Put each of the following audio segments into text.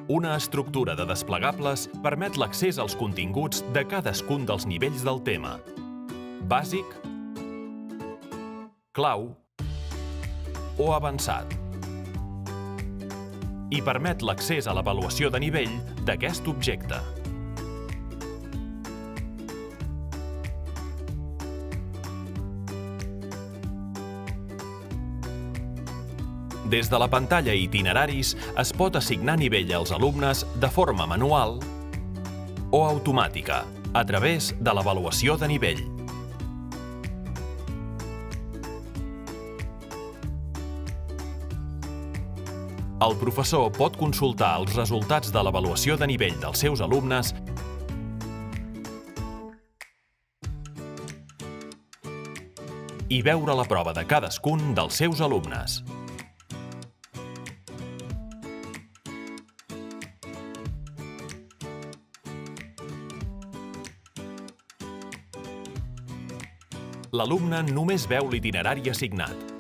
Una estructura de desplegables permet l'accés als continguts de cadascun dels nivells del tema. Bàsic, clau o avançat. I permet l'accés a l'avaluació de nivell d'aquest objecte. Des de la pantalla Itineraris es pot assignar nivell als alumnes de forma manual o automàtica, a través de l'avaluació de nivell. El professor pot consultar els resultats de l'avaluació de nivell dels seus alumnes i veure la prova de cadascun dels seus alumnes. L'alumne només veu l'itinerari assignat.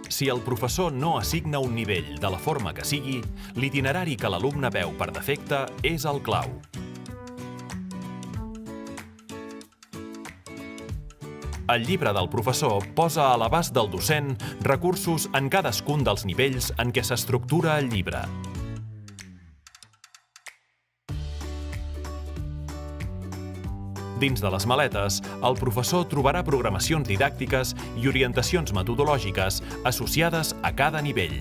Si el professor no assigna un nivell de la forma que sigui, l'itinerari que l'alumne veu per defecte és el clau. El llibre del professor posa a l'abast del docent recursos en cadascun dels nivells en què s'estructura el llibre. Dins de les maletes, el professor trobarà programacions didàctiques i orientacions metodològiques associades a cada nivell.